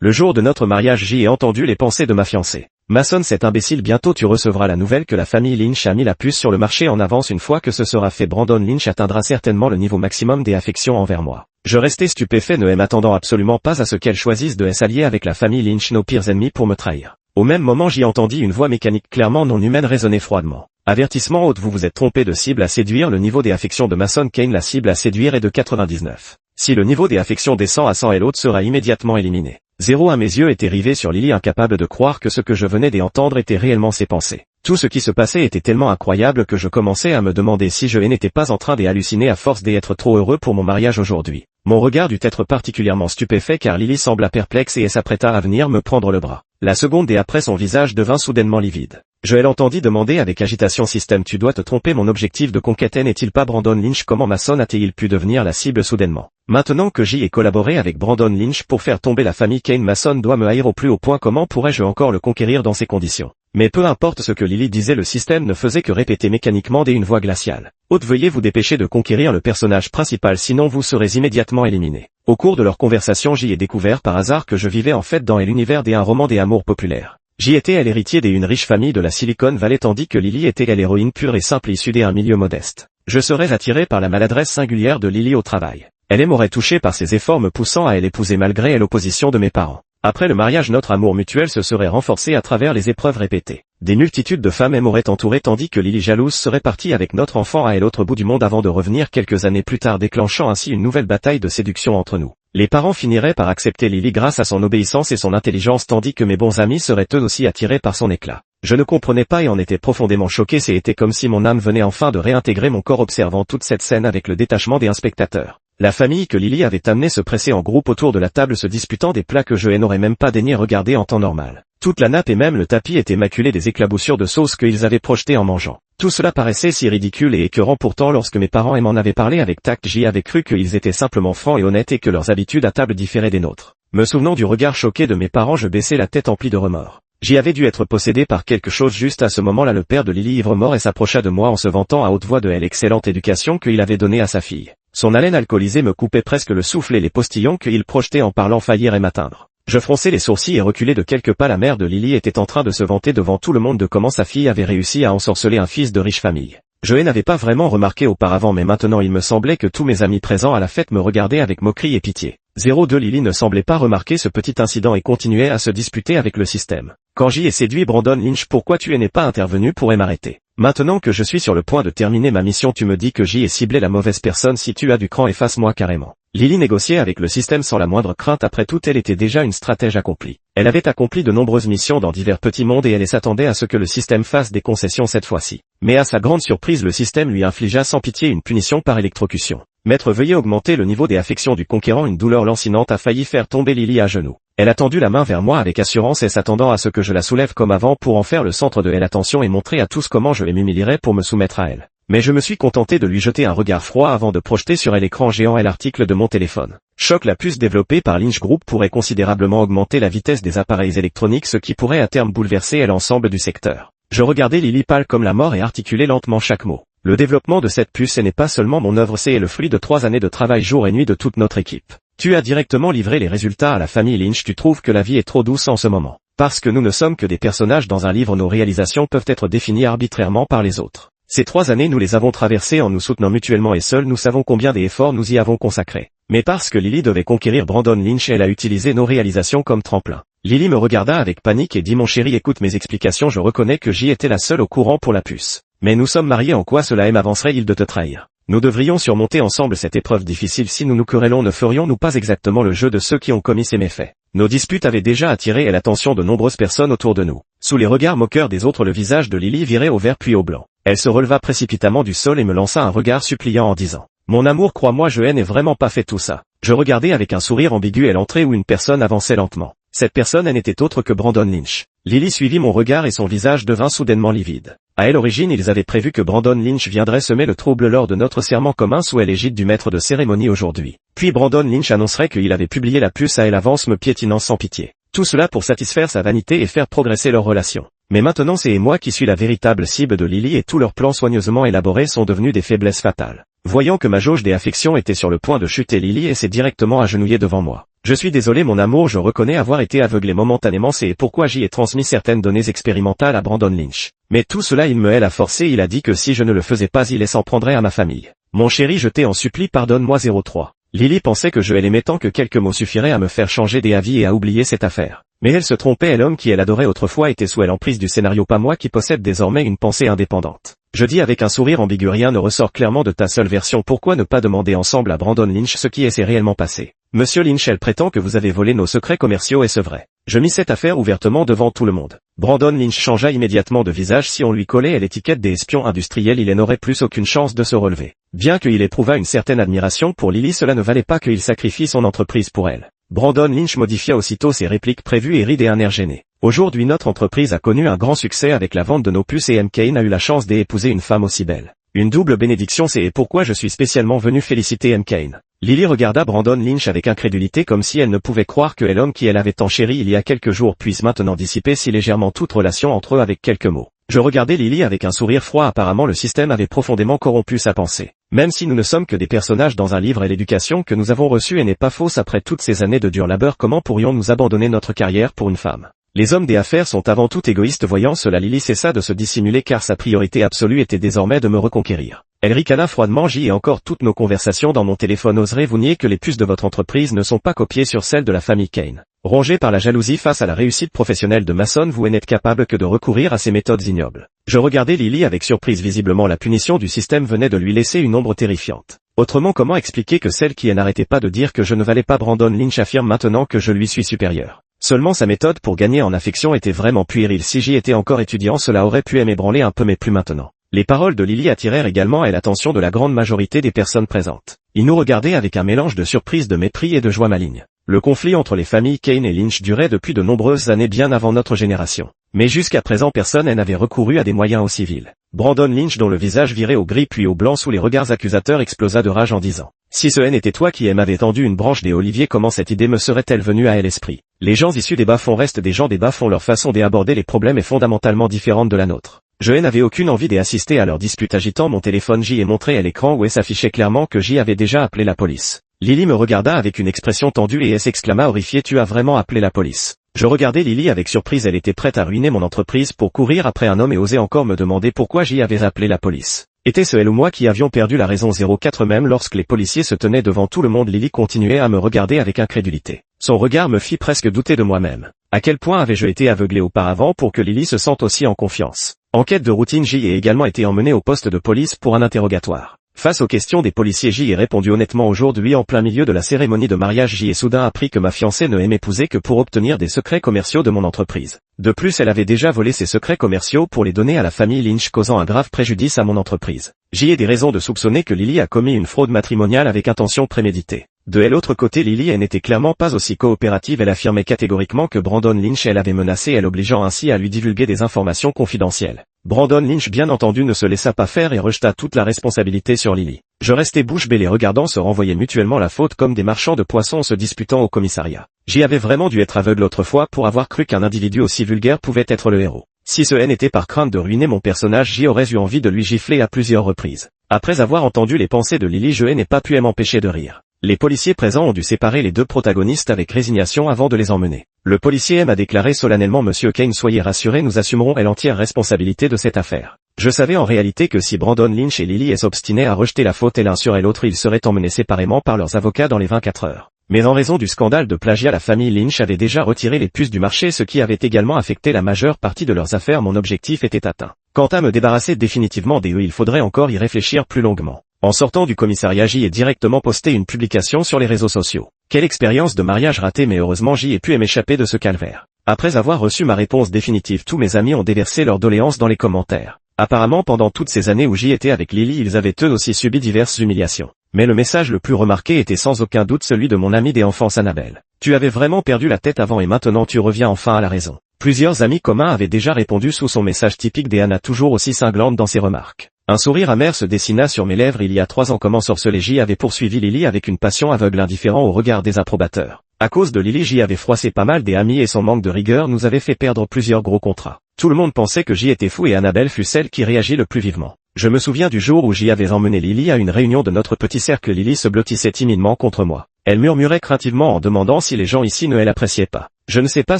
Le jour de notre mariage, j'y ai entendu les pensées de ma fiancée. Mason, cet imbécile, bientôt tu recevras la nouvelle que la famille Lynch a mis la puce sur le marché en avance. Une fois que ce sera fait, Brandon Lynch atteindra certainement le niveau maximum des affections envers moi. Je restais stupéfait, ne m'attendant absolument pas à ce qu'elle choisisse de s'allier avec la famille Lynch, nos pires ennemis, pour me trahir. Au même moment, j'y entendis une voix mécanique clairement non humaine résonner froidement. Avertissement haute, vous vous êtes trompé de cible à séduire. Le niveau des affections de Mason Kane, la cible à séduire, est de 99. Si le niveau des affections descend à 100, l'autre sera immédiatement éliminé. 0 à mes yeux était rivé sur Lily, incapable de croire que ce que je venais d'entendre était réellement ses pensées. Tout ce qui se passait était tellement incroyable que je commençais à me demander si je n'étais pas en train d'halluciner à force d'être trop heureux pour mon mariage aujourd'hui. Mon regard dut être particulièrement stupéfait car Lily sembla perplexe et s'apprêta à venir me prendre le bras. La seconde et après, son visage devint soudainement livide. Je l'entendis demander avec agitation: Système, tu dois te tromper, mon objectif de conquête n'est-il pas Brandon Lynch? Comment Mason a-t-il pu devenir la cible soudainement? Maintenant que j'y ai collaboré avec Brandon Lynch pour faire tomber la famille Kane, Mason doit me haïr au plus haut point. Comment pourrais-je encore le conquérir dans ces conditions? Mais peu importe ce que Lily disait, le système ne faisait que répéter mécaniquement d'une voix glaciale: Haute, veuillez vous dépêcher de conquérir le personnage principal, sinon vous serez immédiatement éliminé. Au cours de leur conversation, j'y ai découvert par hasard que je vivais en fait dans l'univers d'un roman des amours populaires. J'y étais elle héritier d'une riche famille de la Silicon Valley, tandis que Lily était elle héroïne pure et simple issue d'un milieu modeste. Je serais attiré par la maladresse singulière de Lily au travail. Elle m'aurait touché par ses efforts, me poussant à l'épouser malgré l'opposition de mes parents. Après le mariage, notre amour mutuel se serait renforcé à travers les épreuves répétées. Des multitudes de femmes m'auraient entouré, tandis que Lily, jalouse, serait partie avec notre enfant à l'autre bout du monde avant de revenir quelques années plus tard, déclenchant ainsi une nouvelle bataille de séduction entre nous. Les parents finiraient par accepter Lily grâce à son obéissance et son intelligence, tandis que mes bons amis seraient eux aussi attirés par son éclat. Je ne comprenais pas et en étais profondément choqué. C'était comme si mon âme venait enfin de réintégrer mon corps, observant toute cette scène avec le détachement des spectateurs. La famille que Lily avait amenée se pressait en groupe autour de la table, se disputant des plats que je n'aurais même pas daigné regarder en temps normal. Toute la nappe et même le tapis étaient maculés des éclaboussures de sauce qu'ils avaient projetées en mangeant. Tout cela paraissait si ridicule et écœurant. Pourtant, lorsque mes parents m'en avaient parlé avec tact, j'y avais cru qu'ils étaient simplement francs et honnêtes et que leurs habitudes à table différaient des nôtres. Me souvenant du regard choqué de mes parents, je baissai la tête empli de remords. J'y avais dû être possédé par quelque chose. Juste à ce moment-là, le père de Lily, ivre mort, s'approcha de moi en se vantant à haute voix de l'excellente éducation qu'il avait donnée à sa fille. Son haleine alcoolisée me coupait presque le souffle et les postillons qu'il projetait en parlant failliraient m'atteindre. Je fronçai les sourcils et reculai de quelques pas. La mère de Lily était en train de se vanter devant tout le monde de comment sa fille avait réussi à ensorceler un fils de riche famille. Je n'avais pas vraiment remarqué auparavant, mais maintenant il me semblait que tous mes amis présents à la fête me regardaient avec moquerie et pitié. 02 Lily ne semblait pas remarquer ce petit incident et continuait à se disputer avec le système. Quand j'y ai séduit Brandon Lynch, pourquoi tu n'es pas intervenu pour m'arrêter? Maintenant que je suis sur le point de terminer ma mission, tu me dis que j'y ai ciblé la mauvaise personne. Si tu as du cran, efface-moi carrément. Lily négociait avec le système sans la moindre crainte. Après tout, elle était déjà une stratège accomplie. Elle avait accompli de nombreuses missions dans divers petits mondes et elle s'attendait à ce que le système fasse des concessions cette fois-ci. Mais à sa grande surprise, le système lui infligea sans pitié une punition par électrocution. Maître, veuillez augmenter le niveau des affections du conquérant. Une douleur lancinante a failli faire tomber Lily à genoux. Elle a tendu la main vers moi avec assurance et s'attendant à ce que je la soulève comme avant pour en faire le centre de l'attention et montrer à tous comment je m'humilierais pour me soumettre à elle. Mais je me suis contenté de lui jeter un regard froid avant de projeter sur l'écran géant l'article de mon téléphone. Choc, la puce développée par Lynch Group pourrait considérablement augmenter la vitesse des appareils électroniques, ce qui pourrait à terme bouleverser l'ensemble du secteur. Je regardais Lily pâle comme la mort et articulait lentement chaque mot. Le développement de cette puce n'est pas seulement mon œuvre, c'est le fruit de 3 années de travail jour et nuit de toute notre équipe. Tu as directement livré les résultats à la famille Lynch. Tu trouves que la vie est trop douce en ce moment. Parce que nous ne sommes que des personnages dans un livre, nos réalisations peuvent être définies arbitrairement par les autres. Ces 3 années, nous les avons traversées en nous soutenant mutuellement et seuls nous savons combien d'efforts nous y avons consacrés. Mais parce que Lily devait conquérir Brandon Lynch, elle a utilisé nos réalisations comme tremplin. Lily me regarda avec panique et dit: mon chéri, écoute mes explications. Je reconnais que j'y étais la seule au courant pour la puce. Mais nous sommes mariés, en quoi cela m'avancerait-il de te trahir? Nous devrions surmonter ensemble cette épreuve difficile. Si nous nous querellons, ne ferions-nous pas exactement le jeu de ceux qui ont commis ces méfaits? Nos disputes avaient déjà attiré l'attention de nombreuses personnes autour de nous. Sous les regards moqueurs des autres, le visage de Lily virait au vert puis au blanc. Elle se releva précipitamment du sol et me lança un regard suppliant en disant: mon amour, crois-moi, je n'ai vraiment pas fait tout ça. Je regardais avec un sourire ambigu l'entrée où une personne avançait lentement. Cette personne n'était autre que Brandon Lynch. Lily suivit mon regard et son visage devint soudainement livide. À l'origine, ils avaient prévu que Brandon Lynch viendrait semer le trouble lors de notre serment commun sous l'égide du maître de cérémonie aujourd'hui. Puis Brandon Lynch annoncerait qu'il avait publié la puce à l'avance, me piétinant sans pitié. Tout cela pour satisfaire sa vanité et faire progresser leur relation. Mais maintenant, c'est moi qui suis la véritable cible de Lily et tous leurs plans soigneusement élaborés sont devenus des faiblesses fatales. Voyant que ma jauge des affections était sur le point de chuter, Lily s'est directement agenouillée devant moi. Je suis désolé mon amour, je reconnais avoir été aveuglé momentanément, c'est pourquoi j'y ai transmis certaines données expérimentales à Brandon Lynch. Mais tout cela il me l'a forcé, il a dit que si je ne le faisais pas il s'en prendrait à ma famille. Mon chéri, je t'en supplie, pardonne-moi. 03. Lily pensait que je l'aimais tant que quelques mots suffiraient à me faire changer d'avis et à oublier cette affaire. Mais elle se trompait, l'homme qui elle adorait autrefois était sous l'emprise du scénario, pas moi qui possède désormais une pensée indépendante. Je dis avec un sourire ambigu, rien ne ressort clairement de ta seule version, pourquoi ne pas demander ensemble à Brandon Lynch ce qui s'est réellement passé? Monsieur Lynch, elle prétend que vous avez volé nos secrets commerciaux, est-ce vrai? Je mis cette affaire ouvertement devant tout le monde. Brandon Lynch changea immédiatement de visage, si on lui collait l'étiquette des espions industriels il n'aurait plus aucune chance de se relever. Bien qu'il éprouvât une certaine admiration pour Lily, cela ne valait pas qu'il sacrifie son entreprise pour elle. Brandon Lynch modifia aussitôt ses répliques prévues et rit d'un air gêné. Aujourd'hui notre entreprise a connu un grand succès avec la vente de nos puces et M. Kane a eu la chance d'épouser une femme aussi belle. Une double bénédiction, c'est pourquoi je suis spécialement venu féliciter M. Kane. Lily regarda Brandon Lynch avec incrédulité, comme si elle ne pouvait croire que l'homme qui elle avait tant chéri il y a quelques jours puisse maintenant dissiper si légèrement toute relation entre eux avec quelques mots. Je regardais Lily avec un sourire froid, apparemment le système avait profondément corrompu sa pensée. Même si nous ne sommes que des personnages dans un livre et l'éducation que nous avons reçue et n'est pas fausse après toutes ces années de dur labeur, comment pourrions-nous abandonner notre carrière pour une femme? Les hommes des affaires sont avant tout égoïstes. Voyant cela, Lily cessa de se dissimuler car sa priorité absolue était désormais de me reconquérir. Elle ricana froidement. J'y ai encore toutes nos conversations dans mon téléphone. Oserez-vous nier que les puces de votre entreprise ne sont pas copiées sur celles de la famille Kane? Rongé par la jalousie face à la réussite professionnelle de Mason, vous n'êtes capable que de recourir à ces méthodes ignobles. Je regardais Lily avec surprise. Visiblement la punition du système venait de lui laisser une ombre terrifiante. Autrement, comment expliquer que celle qui n'arrêtait pas de dire que je ne valais pas Brandon Lynch affirme maintenant que je lui suis supérieur? Seulement sa méthode pour gagner en affection était vraiment puérile. Si j'y étais encore étudiant, cela aurait pu m'ébranler un peu, mais plus maintenant. Les paroles de Lily attirèrent également l'attention de la grande majorité des personnes présentes. Ils nous regardaient avec un mélange de surprise, de mépris et de joie maligne. Le conflit entre les familles Kane et Lynch durait depuis de nombreuses années, bien avant notre génération. Mais jusqu'à présent personne n'avait recouru à des moyens aussi vils. Brandon Lynch, dont le visage virait au gris puis au blanc sous les regards accusateurs, explosa de rage en disant: si ce était toi qui m'avais tendu une branche des oliviers, comment cette idée me serait-elle venue à l'esprit? Les gens issus des bas-fonds restent des gens des bas-fonds, leur façon d'aborder les problèmes est fondamentalement différente de la nôtre. Je n'avais aucune envie d'assister à leur dispute. Agitant mon téléphone, j'y ai montré à l'écran où s'affichait clairement que j'y avais déjà appelé la police. Lily me regarda avec une expression tendue et s'exclama horrifiée: tu as vraiment appelé la police? Je regardais Lily avec surprise, elle était prête à ruiner mon entreprise pour courir après un homme et osait encore me demander pourquoi j'y avais appelé la police. Était-ce elle ou moi qui avions perdu la raison? 04. Même lorsque les policiers se tenaient devant tout le monde, Lily continuait à me regarder avec incrédulité. Son regard me fit presque douter de moi-même. À quel point avais-je été aveuglé auparavant pour que Lily se sente aussi en confiance? Enquête de routine, j'y ai également été emmené au poste de police pour un interrogatoire. Face aux questions des policiers, j'y ai répondu honnêtement. Aujourd'hui, en plein milieu de la cérémonie de mariage, j'y ai soudain appris que ma fiancée ne m'épousait que pour obtenir des secrets commerciaux de mon entreprise. De plus, elle avait déjà volé ces secrets commerciaux pour les donner à la famille Lynch, causant un grave préjudice à mon entreprise. J'y ai des raisons de soupçonner que Lily a commis une fraude matrimoniale avec intention préméditée. De l'autre côté, Lily n'était clairement pas aussi coopérative. Elle affirmait catégoriquement que Brandon Lynch l'avait menacée, elle obligeant ainsi à lui divulguer des informations confidentielles. Brandon Lynch, bien entendu, ne se laissa pas faire et rejeta toute la responsabilité sur Lily. Je restais bouche bée, les regardant se renvoyer mutuellement la faute comme des marchands de poissons se disputant au commissariat. J'y avais vraiment dû être aveugle autrefois pour avoir cru qu'un individu aussi vulgaire pouvait être le héros. Si ce n'était par crainte de ruiner mon personnage, j'y aurais eu envie de lui gifler à plusieurs reprises. Après avoir entendu les pensées de Lily, je n'ai pas pu m'empêcher de rire. Les policiers présents ont dû séparer les deux protagonistes avec résignation avant de les emmener. Le policier m'a déclaré solennellement: Monsieur Kane, soyez rassuré, nous assumerons l'entière responsabilité de cette affaire. Je savais en réalité que si Brandon Lynch et Lily s'obstinaient à rejeter la faute l'un sur l'autre, ils seraient emmenés séparément par leurs avocats dans les 24 heures. Mais en raison du scandale de plagiat, la famille Lynch avait déjà retiré les puces du marché, ce qui avait également affecté la majeure partie de leurs affaires. Mon objectif était atteint. Quant à me débarrasser définitivement d'eux, il faudrait encore y réfléchir plus longuement. En sortant du commissariat, j'y ai directement posté une publication sur les réseaux sociaux. Quelle expérience de mariage ratée, mais heureusement j'y ai pu m'échapper de ce calvaire. Après avoir reçu ma réponse définitive, tous mes amis ont déversé leurs doléances dans les commentaires. Apparemment, pendant toutes ces années où j'y étais avec Lily, ils avaient eux aussi subi diverses humiliations. Mais le message le plus remarqué était sans aucun doute celui de mon amie d'enfance Annabelle. Tu avais vraiment perdu la tête avant et maintenant tu reviens enfin à la raison. Plusieurs amis communs avaient déjà répondu sous son message typique d'Anna, toujours aussi cinglante dans ses remarques. Un sourire amer se dessina sur mes lèvres. Il y a 3 ans, comment sorcelé, j'y avait poursuivi Lily avec une passion aveugle, indifférent au regard des approbateurs. À cause de Lily, j'y avais froissé pas mal des amis et son manque de rigueur nous avait fait perdre plusieurs gros contrats. Tout le monde pensait que j'y étais fou et Annabelle fut celle qui réagit le plus vivement. Je me souviens du jour où j'y avais emmené Lily à une réunion de notre petit cercle. Lily se blottissait timidement contre moi. Elle murmurait craintivement en demandant si les gens ici ne l'appréciaient pas. Je ne sais pas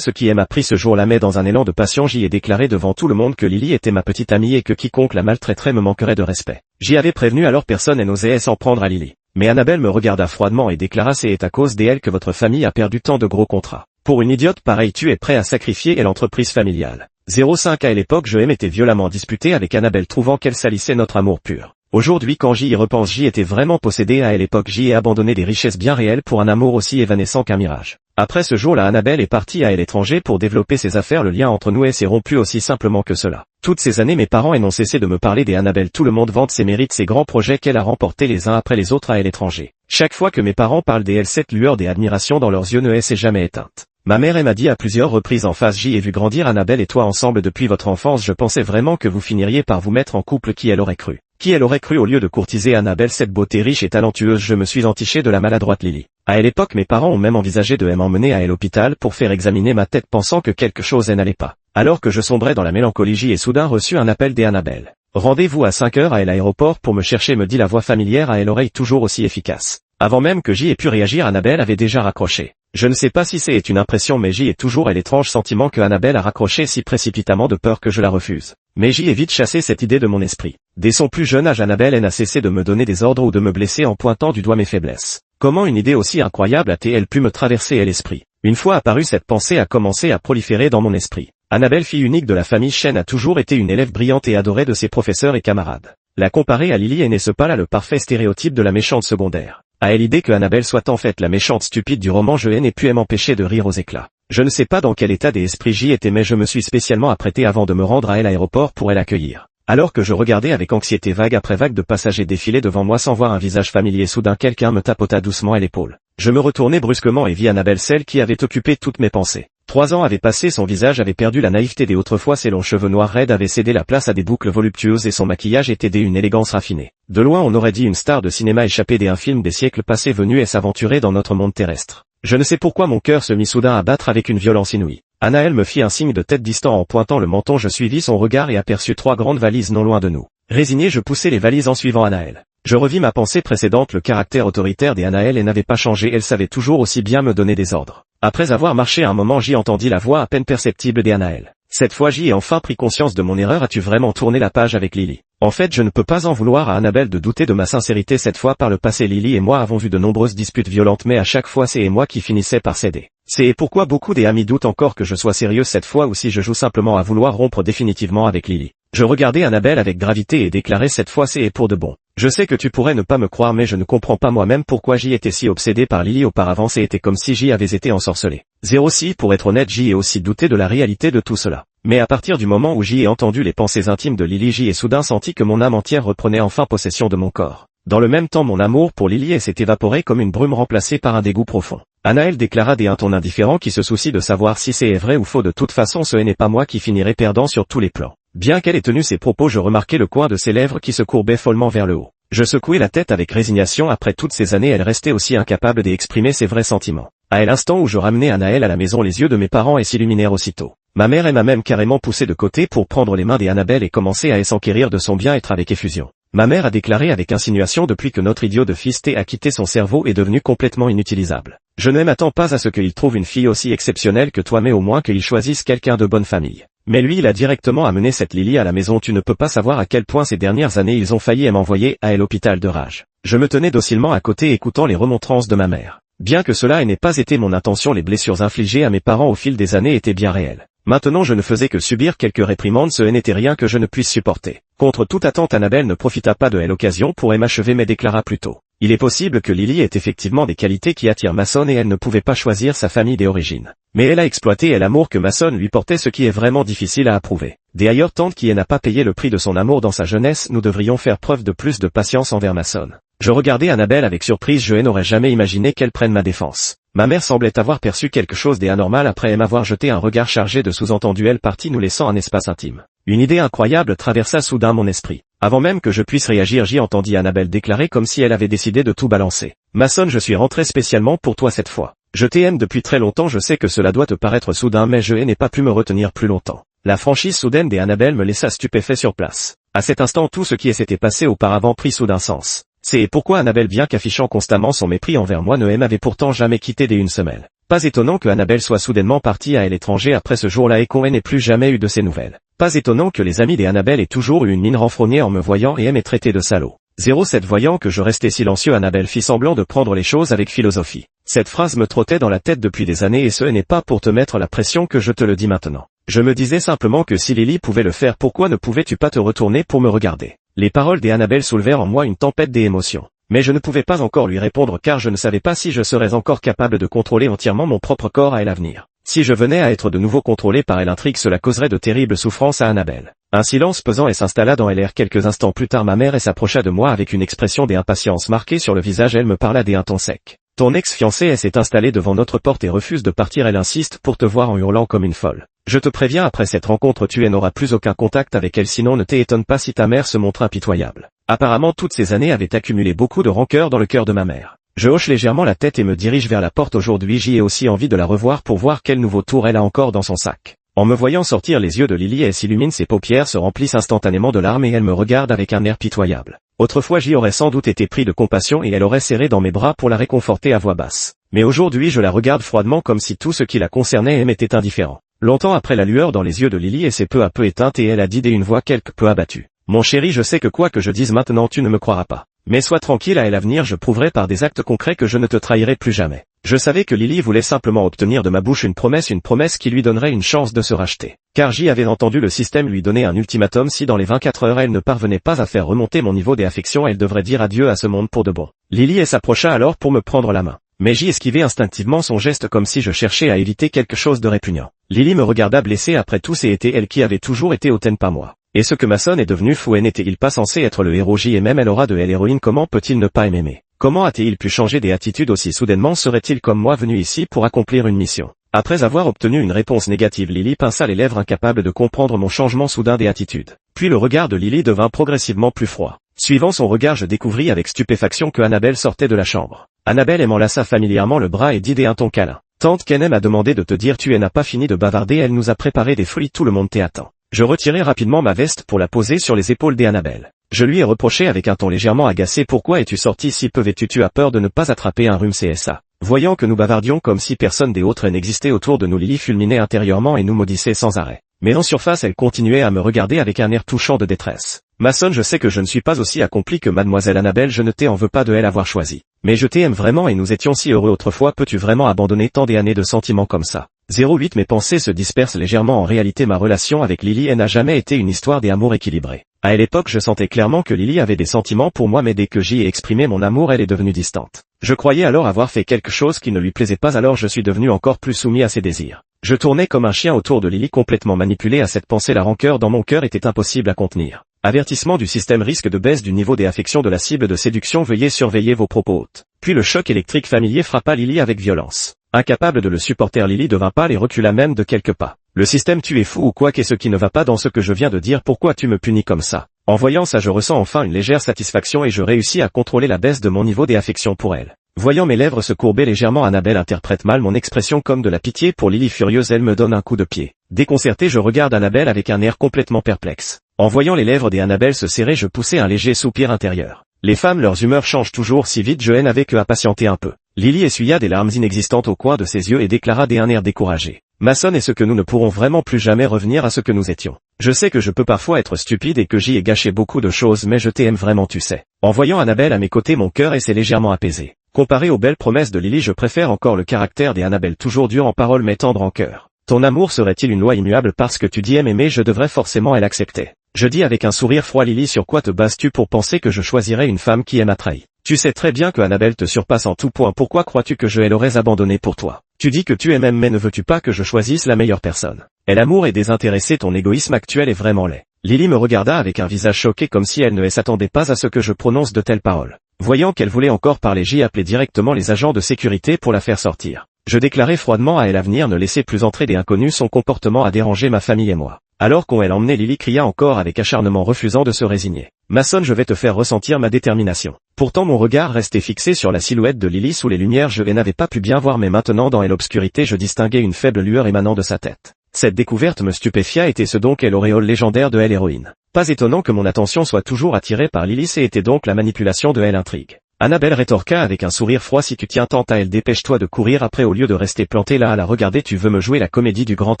ce qui m'a pris ce jour-là, mais dans un élan de passion j'y ai déclaré devant tout le monde que Lily était ma petite amie et que quiconque la maltraiterait me manquerait de respect. J'y avais prévenu alors personne et n'osait s'en prendre à Lily. Mais Annabelle me regarda froidement et déclara: c'est à cause d'elle que votre famille a perdu tant de gros contrats. Pour une idiote pareille tu es prêt à sacrifier l'entreprise familiale. 05 À l'époque je m'étais violemment disputé avec Annabelle trouvant qu'elle salissait notre amour pur. Aujourd'hui quand j'y repense j'y étais vraiment possédé à l'époque j'y ai abandonné des richesses bien réelles pour un amour aussi évanescent qu'un mirage. Après ce jour-là Annabelle est partie à l'étranger pour développer ses affaires, le lien entre nous s'est rompu aussi simplement que cela. Toutes ces années mes parents n'ont cessé de me parler d'Annabelle, tout le monde vante ses mérites, ses grands projets qu'elle a remportés les uns après les autres à l'étranger. Chaque fois que mes parents parlent d'elle cette lueur d'admiration dans leurs yeux ne s'est jamais éteinte. Ma mère m'a dit à plusieurs reprises en face: j'y ai vu grandir Annabelle et toi ensemble depuis votre enfance, je pensais vraiment que vous finiriez par vous mettre en couple. Qui elle aurait cru? Qui elle aurait cru? Au lieu de courtiser Annabelle, cette beauté riche et talentueuse, je me suis entiché de la maladroite Lily. À l'époque mes parents ont même envisagé de m'emmener à l'hôpital pour faire examiner ma tête pensant que quelque chose n'allait pas. Alors que je sombrais dans la mélancolie j'y ai soudain reçu un appel d'Annabelle. Rendez-vous à 5 heures à l'aéroport pour me chercher, me dit la voix familière à l'oreille toujours aussi efficace. Avant même que j'y ai pu réagir Annabelle avait déjà raccroché. Je ne sais pas si c'est une impression mais j'y ai toujours l'étrange sentiment que Annabelle a raccroché si précipitamment de peur que je la refuse. Mais j'y ai vite chassé cette idée de mon esprit. Dès son plus jeune âge Annabelle n'a cessé de me donner des ordres ou de me blesser en pointant du doigt mes faiblesses. Comment une idée aussi incroyable a-t-elle pu me traverser l'esprit? Une fois apparue cette pensée a commencé à proliférer dans mon esprit. Annabelle, fille unique de la famille Chen, a toujours été une élève brillante et adorée de ses professeurs et camarades. La comparer à Lily n'est-ce pas là le parfait stéréotype de la méchante secondaire? À l'idée que Annabelle soit en fait la méchante stupide du roman je n'ai pu m'empêcher de rire aux éclats. Je ne sais pas dans quel état d'esprit j'y étais mais je me suis spécialement apprêté avant de me rendre à l'aéroport pour l'accueillir. Alors que je regardais avec anxiété vague après vague de passagers défiler devant moi sans voir un visage familier, soudain quelqu'un me tapota doucement à l'épaule. Je me retournai brusquement et vis Annabelle, celle qui avait occupé toutes mes pensées. 3 ans avaient passé, son visage avait perdu la naïveté des autrefois, ses longs cheveux noirs raides avaient cédé la place à des boucles voluptueuses et son maquillage était d'une élégance raffinée. De loin on aurait dit une star de cinéma échappée d'un film des siècles passés venue et s'aventurer dans notre monde terrestre. Je ne sais pourquoi mon cœur se mit soudain à battre avec une violence inouïe. Anaël me fit un signe de tête distant en pointant le menton, je suivis son regard et aperçus 3 grandes valises non loin de nous. Résigné je poussai les valises en suivant Anaël. Je revis ma pensée précédente, le caractère autoritaire d'Anaël n'avait pas changé, elle savait toujours aussi bien me donner des ordres. Après avoir marché un moment j'y entendis la voix à peine perceptible d'Anaël. Cette fois j'y ai enfin pris conscience de mon erreur, as-tu vraiment tourné la page avec Lily? En fait je ne peux pas en vouloir à Annabelle de douter de ma sincérité cette fois. Par le passé Lily et moi avons vu de nombreuses disputes violentes mais à chaque fois c'est moi qui finissais par céder. C'est pourquoi beaucoup d'amis doutent encore que je sois sérieux cette fois ou si je joue simplement à vouloir rompre définitivement avec Lily. Je regardais Annabelle avec gravité et déclarai cette fois c'est pour de bon. Je sais que tu pourrais ne pas me croire mais je ne comprends pas moi-même pourquoi j'y étais si obsédé par Lily auparavant, c'était comme si j'y avais été ensorcelé. 06 Pour être honnête j'y ai aussi douté de la réalité de tout cela. Mais à partir du moment où j'y ai entendu les pensées intimes de Lily j'y ai soudain senti que mon âme entière reprenait enfin possession de mon corps. Dans le même temps mon amour pour Lily s'est évaporé comme une brume remplacée par un dégoût profond. Anaël déclara d'un ton indifférent qui se soucie de savoir si c'est vrai ou faux, de toute façon ce n'est pas moi qui finirai perdant sur tous les plans. Bien qu'elle ait tenu ses propos je remarquai le coin de ses lèvres qui se courbait follement vers le haut. Je secouai la tête avec résignation, après toutes ces années elle restait aussi incapable d'exprimer ses vrais sentiments. À l'instant où je ramenai Anaël à la maison les yeux de mes parents s'illuminèrent aussitôt. Ma mère m'a même carrément poussé de côté pour prendre les mains d'Annabelle et commencer à s'enquérir de son bien-être avec effusion. Ma mère a déclaré avec insinuation: depuis que notre idiot de fils a quitté son cerveau est devenu complètement inutilisable. Je ne m'attends pas à ce qu'il trouve une fille aussi exceptionnelle que toi mais au moins qu'il choisisse quelqu'un de bonne famille. Mais lui il a directement amené cette Lily à la maison, tu ne peux pas savoir à quel point ces dernières années ils ont failli m'envoyer à l'hôpital de rage. Je me tenais docilement à côté écoutant les remontrances de ma mère. Bien que cela n'ait pas été mon intention, les blessures infligées à mes parents au fil des années étaient bien réelles. Maintenant je ne faisais que subir quelques réprimandes, ce n'était rien que je ne puisse supporter. Contre toute attente Annabelle ne profita pas de l'occasion pour m'achever mais déclara plus tôt: il est possible que Lily ait effectivement des qualités qui attirent Mason et elle ne pouvait pas choisir sa famille d'origine. Mais elle a exploité l'amour que Mason lui portait, ce qui est vraiment difficile à approuver. D'ailleurs tante qui n'a pas payé le prix de son amour dans sa jeunesse, nous devrions faire preuve de plus de patience envers Mason. Je regardais Annabelle avec surprise, je n'aurais jamais imaginé qu'elle prenne ma défense. Ma mère semblait avoir perçu quelque chose d'anormal après m'avoir jeté un regard chargé de sous-entendus, elle partit nous laissant un espace intime. Une idée incroyable traversa soudain mon esprit. Avant même que je puisse réagir j'y entendis Annabelle déclarer comme si elle avait décidé de tout balancer: Mason, je suis rentrée spécialement pour toi cette fois. Je t'aime depuis très longtemps, je sais que cela doit te paraître soudain mais je n'ai pas pu me retenir plus longtemps. La franchise soudaine d'Annabelle me laissa stupéfait sur place. À cet instant tout ce qui s'était passé auparavant prit soudain sens. C'est pourquoi Annabelle, bien qu'affichant constamment son mépris envers moi, ne m'avait pourtant jamais quitté dès une semelle. Pas étonnant que Annabelle soit soudainement partie à l'étranger après ce jour-là et qu'on n'ait plus jamais eu de ses nouvelles. Pas étonnant que les amis d'Annabelle aient toujours eu une mine renfrognée en me voyant et m'aient traité de salaud. 07 Voyant que je restais silencieux, Annabelle fit semblant de prendre les choses avec philosophie. Cette phrase me trottait dans la tête depuis des années et ce n'est pas pour te mettre la pression que je te le dis maintenant. Je me disais simplement que si Lily pouvait le faire, pourquoi ne pouvais-tu pas te retourner pour me regarder? Les paroles d'Annabelle soulevèrent en moi une tempête d'émotions. Mais je ne pouvais pas encore lui répondre car je ne savais pas si je serais encore capable de contrôler entièrement mon propre corps à l'avenir. Si je venais à être de nouveau contrôlé par elle, intrigue, cela causerait de terribles souffrances à Annabelle. Un silence pesant s'installa dans l'air. Quelques instants plus tard, ma mère s'approcha de moi avec une expression d'impatience marquée sur le visage. Elle me parla d'un ton sec. Ton ex-fiancée s'est installée devant notre porte et refuse de partir. Elle insiste pour te voir en hurlant comme une folle. Je te préviens, après cette rencontre, tu n'auras plus aucun contact avec elle, sinon ne t'étonne pas si ta mère se montre impitoyable. Apparemment, toutes ces années avaient accumulé beaucoup de rancœur dans le cœur de ma mère. Je hoche légèrement la tête et me dirige vers la porte. Aujourd'hui, j'y ai aussi envie de la revoir pour voir quel nouveau tour elle a encore dans son sac. En me voyant sortir, les yeux de Lily s'illuminent, ses paupières se remplissent instantanément de larmes et elle me regarde avec un air pitoyable. Autrefois, j'y aurais sans doute été pris de compassion et elle aurait serré dans mes bras pour la réconforter à voix basse. Mais aujourd'hui, je la regarde froidement comme si tout ce qui la concernait m'était indifférent. Longtemps après, la lueur dans les yeux de Lily s'est peu à peu éteinte et elle a dit d'une voix quelque peu abattue. Mon chéri, je sais que quoi que je dise maintenant, tu ne me croiras pas. Mais sois tranquille, à l'avenir je prouverai par des actes concrets que je ne te trahirai plus jamais. Je savais que Lily voulait simplement obtenir de ma bouche une promesse qui lui donnerait une chance de se racheter. Car j'y avais entendu le système lui donner un ultimatum: si dans les 24 heures elle ne parvenait pas à faire remonter mon niveau d'affection, elle devrait dire adieu à ce monde pour de bon. Lily s'approcha alors pour me prendre la main. Mais j'y esquivai instinctivement son geste comme si je cherchais à éviter quelque chose de répugnant. Lily me regarda blessée. Après tout, c'était elle qui avait toujours été hautaine, pas moi. Et ce que Mason est devenu fou, n'était-il pas censé être le héros? Et même elle aura de elle héroïne. Comment peut-il ne pas m'aimer? Comment a-t-il pu changer des attitudes aussi soudainement? Serait-il comme moi venu ici pour accomplir une mission? Après avoir obtenu une réponse négative, Lily pinça les lèvres, incapable de comprendre mon changement soudain d'attitude. Puis le regard de Lily devint progressivement plus froid. Suivant son regard, je découvris avec stupéfaction que Annabelle sortait de la chambre. Annabelle m'enlaça familièrement le bras et dit d'un ton câlin: Tante Kenem a demandé de te dire tu n'as pas fini de bavarder, elle nous a préparé des fruits, tout le monde t'attend. Je retirai rapidement ma veste pour la poser sur les épaules d'Annabelle. Je lui ai reproché avec un ton légèrement agacé: pourquoi es-tu sortie si peu vêtue? Tu as peur de ne pas attraper un rhume? CSA. Voyant que nous bavardions comme si personne d'autre n'existait autour de nous, Lily fulminait intérieurement et nous maudissait sans arrêt. Mais en surface, elle continuait à me regarder avec un air touchant de détresse. Mason, je sais que je ne suis pas aussi accompli que mademoiselle Annabelle, je ne t'en veux pas de elle avoir choisi. Mais je t'aime vraiment et nous étions si heureux autrefois, peux-tu vraiment abandonner tant d'années de sentiments comme ça? 08 Mes pensées se dispersent légèrement. En réalité, ma relation avec Lily n'a jamais été une histoire d'amour équilibré. À l'époque, je sentais clairement que Lily avait des sentiments pour moi, mais dès que j'y ai exprimé mon amour, elle est devenue distante. Je croyais alors avoir fait quelque chose qui ne lui plaisait pas, alors je suis devenu encore plus soumis à ses désirs. Je tournais comme un chien autour de Lily, complètement manipulé à cette pensée. La rancœur dans mon cœur était impossible à contenir. Avertissement du système: risque de baisse du niveau des affections de la cible de séduction, veuillez surveiller vos propos hautes. Puis le choc électrique familier frappa Lily avec violence. Incapable de le supporter, Lily devint pâle et recula même de quelques pas. Le système, tu es fou ou quoi? Qu'est-ce qui ne va pas dans ce que je viens de dire? Pourquoi tu me punis comme ça? En voyant ça, je ressens enfin une légère satisfaction et je réussis à contrôler la baisse de mon niveau des affections pour elle. Voyant mes lèvres se courber légèrement, Annabelle interprète mal mon expression comme de la pitié pour Lily. Furieuse, elle me donne un coup de pied. Déconcerté, je regarde Annabelle avec un air complètement perplexe. En voyant les lèvres d'Annabelle se serrer, je poussai un léger soupir intérieur. Les femmes, leurs humeurs changent toujours si vite, je n'avais que à patienter un peu. Lily essuya des larmes inexistantes au coin de ses yeux et déclara d'un air découragé: Mason, est-ce que nous ne pourrons vraiment plus jamais revenir à ce que nous étions? Je sais que je peux parfois être stupide et que j'y ai gâché beaucoup de choses, mais je t'aime vraiment, tu sais. En voyant Annabelle à mes côtés, mon cœur s'est légèrement apaisé. Comparé aux belles promesses de Lily, je préfère encore le caractère d'Annabelle, toujours dur en parole mais tendre en cœur. Ton amour serait-il une loi immuable? Parce que tu dis aimer, je devrais forcément l'accepter. Je dis avec un sourire froid: Lily, sur quoi te bases-tu pour penser que je choisirais une femme qui m'a trahi? Tu sais très bien que Annabelle te surpasse en tout point, pourquoi crois-tu que je l'aurais abandonnée pour toi? Tu dis que tu aimes mais ne veux-tu pas que je choisisse la meilleure personne? Et l'amour est désintéressé, ton égoïsme actuel est vraiment laid. Lily me regarda avec un visage choqué comme si elle ne s'attendait pas à ce que je prononce de telles paroles. Voyant qu'elle voulait encore parler, j'y appelai directement les agents de sécurité pour la faire sortir. Je déclarai froidement à elle: l'avenir, ne laissez plus entrer des inconnus, son comportement a dérangé ma famille et moi. Alors qu'on l'emmenait, Lily cria encore avec acharnement, refusant de se résigner: Mason, je vais te faire ressentir ma détermination. Pourtant mon regard restait fixé sur la silhouette de Lily sous les lumières, je n'avais pas pu bien voir, mais maintenant dans l'obscurité je distinguais une faible lueur émanant de sa tête. Cette découverte me stupéfia, était-ce donc elle l'auréole légendaire de elle héroïne? Pas étonnant que mon attention soit toujours attirée par Lily, c'était donc la manipulation de elle intrigue. Annabelle rétorqua avec un sourire froid, si tu tiens tant à elle, dépêche-toi de courir après au lieu de rester planté là à la regarder, tu veux me jouer la comédie du grand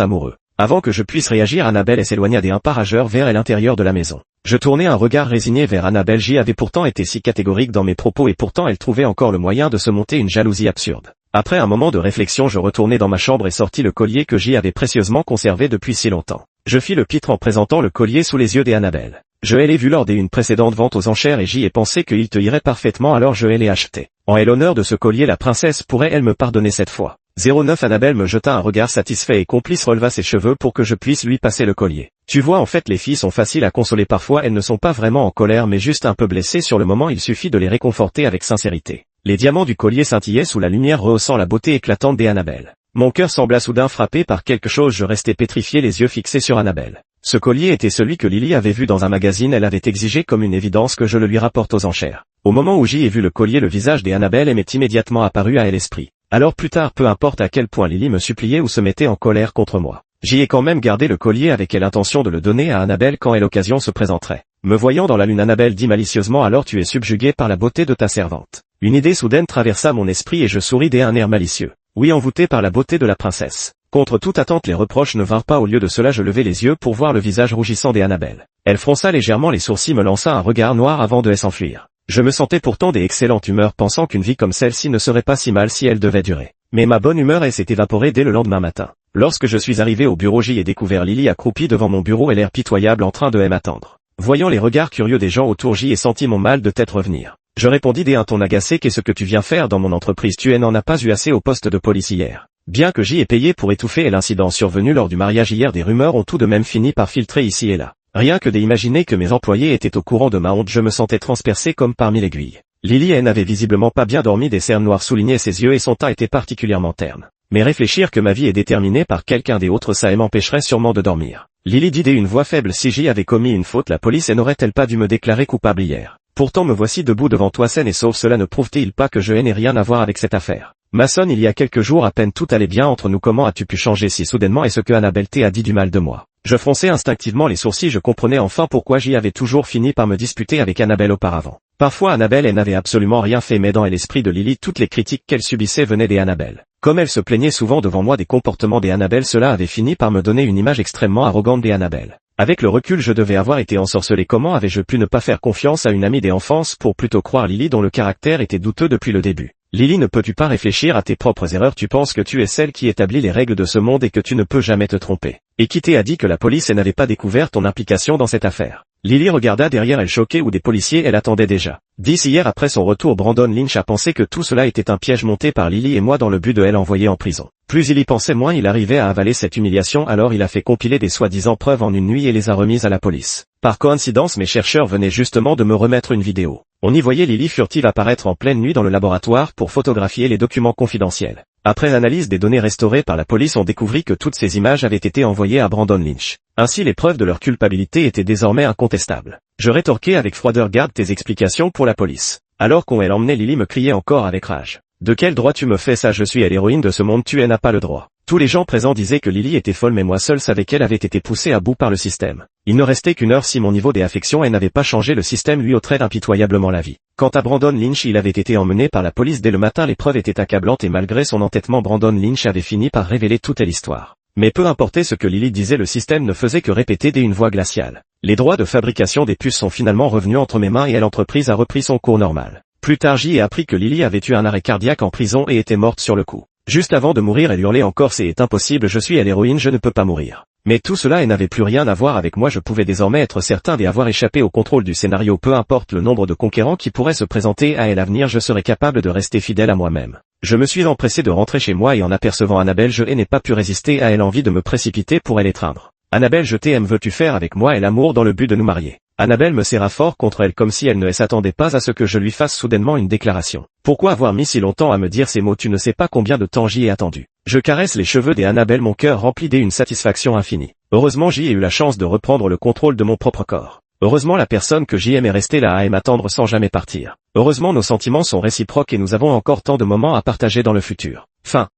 amoureux. Avant que je puisse réagir, Annabelle s'éloigna des un pas rageur vers l'intérieur de la maison. Je tournai un regard résigné vers Annabelle, j'y avais pourtant été si catégorique dans mes propos et pourtant elle trouvait encore le moyen de se monter une jalousie absurde. Après un moment de réflexion, je retournai dans ma chambre et sortis le collier que j'y avais précieusement conservé depuis si longtemps. Je fis le pitre en présentant le collier sous les yeux d'Annabelle. Je l'ai vu lors d'une précédente vente aux enchères et j'y ai pensé qu'il te irait parfaitement, alors je l'ai acheté. En l'honneur de ce collier, la princesse pourrait-elle me pardonner cette fois? 09 Annabelle me jeta un regard satisfait et complice, releva ses cheveux pour que je puisse lui passer le collier. Tu vois, en fait les filles sont faciles à consoler, parfois elles ne sont pas vraiment en colère mais juste un peu blessées sur le moment, il suffit de les réconforter avec sincérité. Les diamants du collier scintillaient sous la lumière rehaussant la beauté éclatante d'Annabelle. Mon cœur sembla soudain frappé par quelque chose, je restai pétrifié, les yeux fixés sur Annabelle. Ce collier était celui que Lily avait vu dans un magazine, elle avait exigé comme une évidence que je le lui rapporte aux enchères. Au moment où j'y ai vu le collier, le visage d'Annabelle m'est immédiatement apparu à l'esprit. Alors plus tard, peu importe à quel point Lily me suppliait ou se mettait en colère contre moi, j'y ai quand même gardé le collier avec l'intention de le donner à Annabelle quand l'occasion se présenterait. Me voyant dans la lune, Annabelle dit malicieusement, alors tu es subjugué par la beauté de ta servante. Une idée soudaine traversa mon esprit et je souris d'un air malicieux. Oui, envoûté par la beauté de la princesse. Contre toute attente, les reproches ne vinrent pas, au lieu de cela je levai les yeux pour voir le visage rougissant d'Annabelle. Elle fronça légèrement les sourcils, me lança un regard noir avant de s'enfuir. Je me sentais pourtant d'excellente humeur, pensant qu'une vie comme celle-ci ne serait pas si mal si elle devait durer. Mais ma bonne humeur s'est évaporée dès le lendemain matin. Lorsque je suis arrivé au bureau, j'y ai découvert Lily accroupie devant mon bureau et l'air pitoyable en train de m'attendre. Voyant les regards curieux des gens autour, j'y ai senti mon mal de tête revenir. Je répondis d'un ton agacé, qu'est-ce que tu viens faire dans mon entreprise? Tu n'en as pas eu assez au poste de police hier. Bien que j'y ai payé pour étouffer l'incident survenu lors du mariage hier, des rumeurs ont tout de même fini par filtrer ici et là. Rien que d'imaginer que mes employés étaient au courant de ma honte, je me sentais transpercé comme parmi l'aiguille. Lily n'avait visiblement pas bien dormi, des cernes noires soulignaient ses yeux et son teint était particulièrement terne. Mais réfléchir que ma vie est déterminée par quelqu'un d'autre, ça m'empêcherait sûrement de dormir. Lily dit d'une voix faible, si j'y avais commis une faute, la police n'aurait-elle pas dû me déclarer coupable hier? Pourtant me voici debout devant toi saine et sauve, cela ne prouve-t-il pas que je n'ai rien à voir avec cette affaire? Mason, il y a quelques jours à peine tout allait bien entre nous, comment as-tu pu changer si soudainement? Est-ce que Annabelle a dit du mal de moi? Je fronçai instinctivement les sourcils, je comprenais enfin pourquoi j'y avais toujours fini par me disputer avec Annabelle auparavant. Parfois Annabelle n'avait absolument rien fait, mais dans l'esprit de Lily, toutes les critiques qu'elle subissait venaient d'Annabelle. Comme elle se plaignait souvent devant moi des comportements d'Annabelle, cela avait fini par me donner une image extrêmement arrogante d'Annabelle. Avec le recul, je devais avoir été ensorcelé. Comment avais-je pu ne pas faire confiance à une amie d'enfance pour plutôt croire Lily dont le caractère était douteux depuis le début? Lily, ne peux-tu pas réfléchir à tes propres erreurs? Tu penses que tu es celle qui établit les règles de ce monde et que tu ne peux jamais te tromper. Et qui t'a dit que la police n'avait pas découvert ton implication dans cette affaire? Lily regarda derrière elle choquée, où des policiers elle attendait déjà. Hier après son retour, Brandon Lynch a pensé que tout cela était un piège monté par Lily et moi dans le but de l'envoyer en prison. Plus il y pensait, moins il arrivait à avaler cette humiliation, alors il a fait compiler des soi-disant preuves en une nuit et les a remises à la police. Par coïncidence, mes chercheurs venaient justement de me remettre une vidéo. On y voyait Lily furtive apparaître en pleine nuit dans le laboratoire pour photographier les documents confidentiels. Après analyse des données restaurées par la police, on découvrit que toutes ces images avaient été envoyées à Brandon Lynch. Ainsi, les preuves de leur culpabilité étaient désormais incontestables. Je rétorquai avec froideur, garde tes explications pour la police. Alors qu'on emmenait, Lily me criait encore avec rage. De quel droit tu me fais ça? Je suis l'héroïne de ce monde, tu n'as pas le droit. Tous les gens présents disaient que Lily était folle, mais moi seul savais qu'elle avait été poussée à bout par le système. Il ne restait qu'une heure si mon niveau d'affection n'avait pas changé, le système lui ôterait impitoyablement la vie. Quant à Brandon Lynch, il avait été emmené par la police dès le matin, les preuves étaient accablantes et malgré son entêtement, Brandon Lynch avait fini par révéler toute l'histoire. Mais peu importait ce que Lily disait, le système ne faisait que répéter d'une voix glaciale. Les droits de fabrication des puces sont finalement revenus entre mes mains et l'entreprise a repris son cours normal. Plus tard, j'y ai appris que Lily avait eu un arrêt cardiaque en prison et était morte sur le coup. Juste avant de mourir, elle hurlait encore, c'est impossible, je suis l'héroïne, je ne peux pas mourir. Mais tout cela n'avait plus rien à voir avec moi, je pouvais désormais être certain d'avoir échappé au contrôle du scénario. Peu importe le nombre de conquérants qui pourraient se présenter à l'avenir, je serais capable de rester fidèle à moi-même. Je me suis empressé de rentrer chez moi et en apercevant Annabelle, je n'ai pas pu résister à l'envie de me précipiter pour l'étreindre. Annabelle, je t'aime, veux-tu faire avec moi l'amour dans le but de nous marier? Annabelle me serra fort contre elle comme si elle ne s'attendait pas à ce que je lui fasse soudainement une déclaration. Pourquoi avoir mis si longtemps à me dire ces mots? Tu ne sais pas combien de temps j'y ai attendu. Je caresse les cheveux d'Annabelle, mon cœur rempli d'une satisfaction infinie. Heureusement, j'y ai eu la chance de reprendre le contrôle de mon propre corps. Heureusement, la personne que j'y aime est restée là à m'attendre sans jamais partir. Heureusement, nos sentiments sont réciproques et nous avons encore tant de moments à partager dans le futur. Fin.